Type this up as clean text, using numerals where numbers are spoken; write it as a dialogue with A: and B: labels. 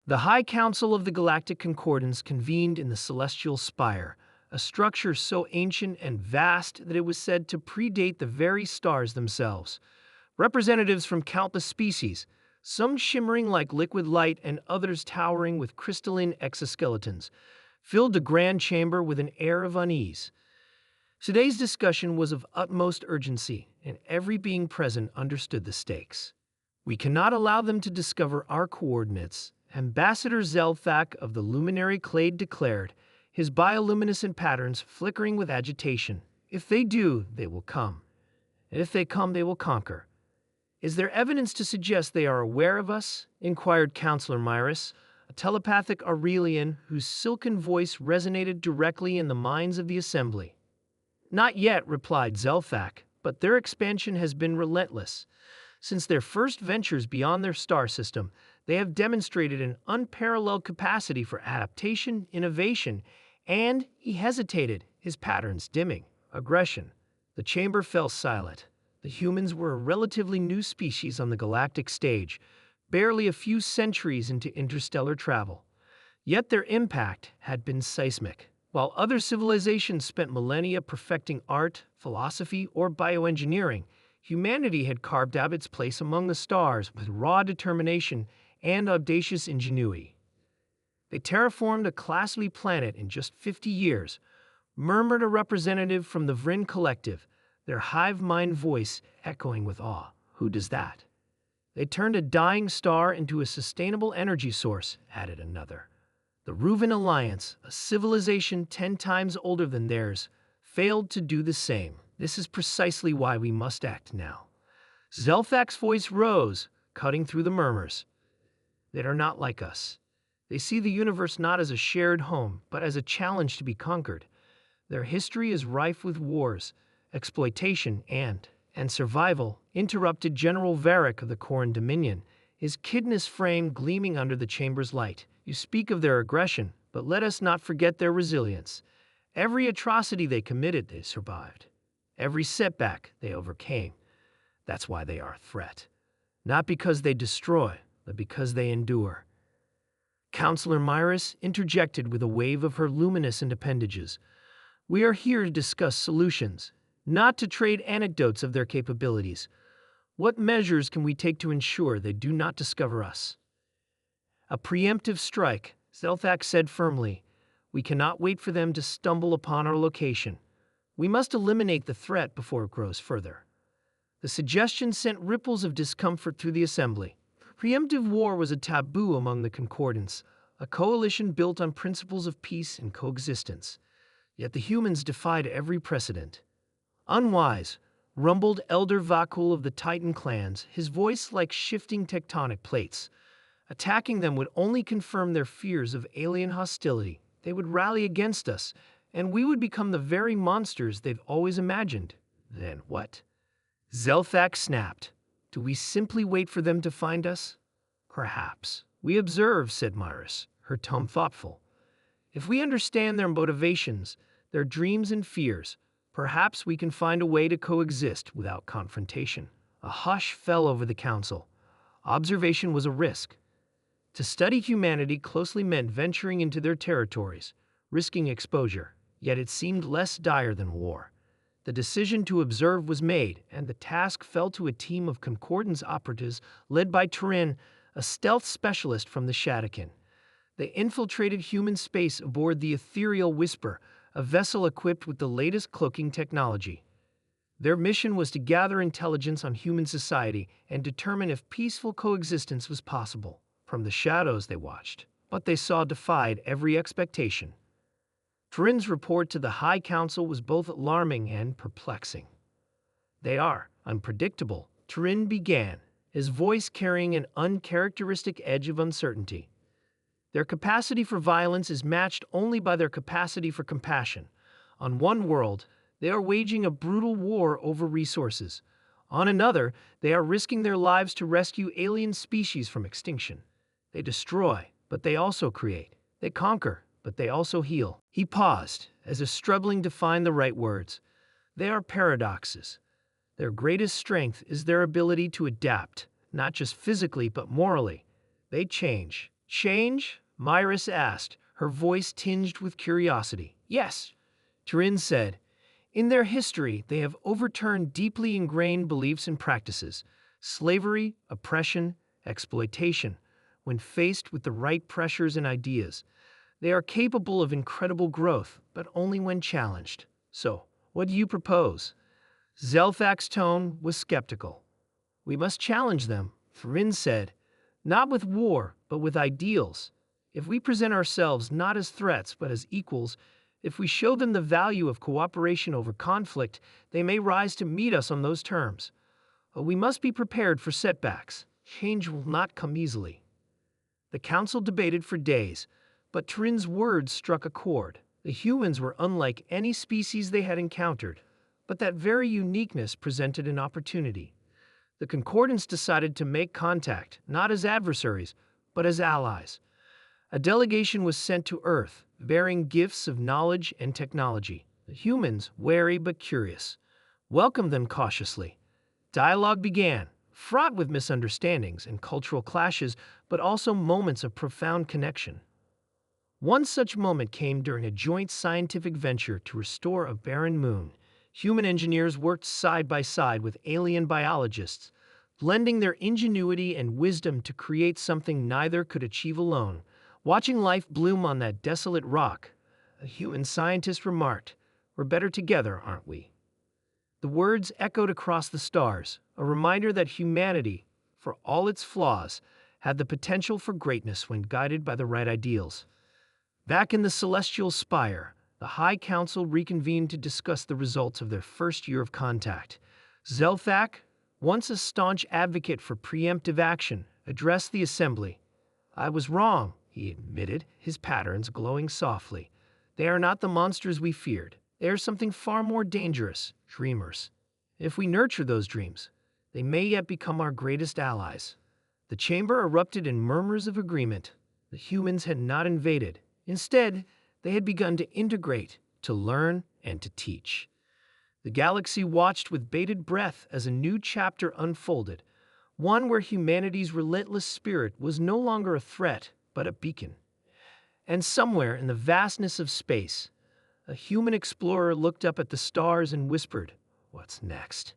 A: The High Council of the Galactic Concordance convened in the Celestial Spire, a structure so ancient and vast that it was said to predate the very stars themselves. Representatives from countless species, some shimmering like liquid light and others towering with crystalline exoskeletons, filled the grand chamber with an air of unease. Today's discussion was of utmost urgency, and every being present understood the stakes. We cannot allow them to discover our coordinates, Ambassador Zelthak of the Luminary Clade declared, his bioluminescent patterns flickering with agitation. If they do, they will come. And if they come, they will conquer. Is there evidence to suggest they are aware of us? Inquired Counselor Myrus, a telepathic Aurelian whose silken voice resonated directly in the minds of the assembly. Not yet, replied Zelthak, but their expansion has been relentless. Since their first ventures beyond their star system, they have demonstrated an unparalleled capacity for adaptation, innovation, and, he hesitated, his patterns dimming, aggression. The chamber fell silent. The humans were a relatively new species on the galactic stage, barely a few centuries into interstellar travel. Yet their impact had been seismic. While other civilizations spent millennia perfecting art, philosophy, or bioengineering, humanity had carved out its place among the stars with raw determination and audacious ingenuity. They terraformed a classy planet in just 50 years, murmured a representative from the Vryn Collective, their hive-mind voice echoing with awe. Who does that? They turned a dying star into a sustainable energy source, added another. The Reuven Alliance, a civilization 10 times older than theirs, failed to do the same. This is precisely why we must act now. Zelthak's voice rose, cutting through the murmurs. They are not like us. They see the universe not as a shared home, but as a challenge to be conquered. Their history is rife with wars, exploitation, and survival, interrupted General Varric of the Corran Dominion, his kidneys frame gleaming under the chamber's light. You speak of their aggression, but let us not forget their resilience. Every atrocity they committed, they survived. Every setback they overcame. That's why they are a threat. Not because they destroy, but because they endure. Counselor Myrus interjected with a wave of her luminescent appendages. We are here to discuss solutions, not to trade anecdotes of their capabilities. What measures can we take to ensure they do not discover us? A preemptive strike, Zelthak said firmly. We cannot wait for them to stumble upon our location. We must eliminate the threat before it grows further. The suggestion sent ripples of discomfort through the assembly. Preemptive war was a taboo among the Concordants, a coalition built on principles of peace and coexistence. Yet the humans defied every precedent. Unwise, rumbled Elder Vakul of the Titan clans, his voice like shifting tectonic plates. Attacking them would only confirm their fears of alien hostility. They would rally against us, and we would become the very monsters they've always imagined. Then what? Zelthak snapped. Do we simply wait for them to find us? Perhaps. We observe, said Myrus, her tone thoughtful. If we understand their motivations, their dreams and fears, perhaps we can find a way to coexist without confrontation. A hush fell over the council. Observation was a risk. To study humanity closely meant venturing into their territories, risking exposure, yet it seemed less dire than war. The decision to observe was made, and the task fell to a team of Concordance operatives led by Turin, a stealth specialist from the Shadakin. They infiltrated human space aboard the Ethereal Whisper, a vessel equipped with the latest cloaking technology. Their mission was to gather intelligence on human society and determine if peaceful coexistence was possible. From the shadows they watched, what they saw defied every expectation. Turin's report to the High Council was both alarming and perplexing. They are unpredictable, Turin began, his voice carrying an uncharacteristic edge of uncertainty. Their capacity for violence is matched only by their capacity for compassion. On one world, they are waging a brutal war over resources. On another, they are risking their lives to rescue alien species from extinction. They destroy, but they also create. They conquer, but they also heal. He paused, as if struggling to find the right words. They are paradoxes. Their greatest strength is their ability to adapt, not just physically but morally. They change, Change? Myris asked, her voice tinged with curiosity. Yes, Turin said. In their history, they have overturned deeply ingrained beliefs and practices. Slavery, oppression, exploitation. When faced with the right pressures and ideas, they are capable of incredible growth, but only when challenged. So, what do you propose? Zelthak's tone was skeptical. We must challenge them, Farin said. Not with war, but with ideals. If we present ourselves not as threats, but as equals, if we show them the value of cooperation over conflict, they may rise to meet us on those terms. But we must be prepared for setbacks. Change will not come easily. The council debated for days, but Turin's words struck a chord. The humans were unlike any species they had encountered, but that very uniqueness presented an opportunity. The Concordants decided to make contact, not as adversaries, but as allies. A delegation was sent to Earth, bearing gifts of knowledge and technology. The humans, wary but curious, welcomed them cautiously. Dialogue began, fraught with misunderstandings and cultural clashes, but also moments of profound connection. One such moment came during a joint scientific venture to restore a barren moon. Human engineers worked side by side with alien biologists, blending their ingenuity and wisdom to create something neither could achieve alone. Watching life bloom on that desolate rock, a human scientist remarked, "We're better together, aren't we?" The words echoed across the stars, a reminder that humanity, for all its flaws, had the potential for greatness when guided by the right ideals. Back in the celestial spire, the High Council reconvened to discuss the results of their first year of contact. Zelthak, once a staunch advocate for preemptive action, addressed the assembly. "I was wrong," he admitted, his patterns glowing softly. "They are not the monsters we feared. They are something far more dangerous, dreamers. If we nurture those dreams, they may yet become our greatest allies." The chamber erupted in murmurs of agreement. The humans had not invaded. Instead, they had begun to integrate, to learn, and to teach. The galaxy watched with bated breath as a new chapter unfolded, one where humanity's relentless spirit was no longer a threat, but a beacon. And somewhere in the vastness of space, a human explorer looked up at the stars and whispered, "What's next?"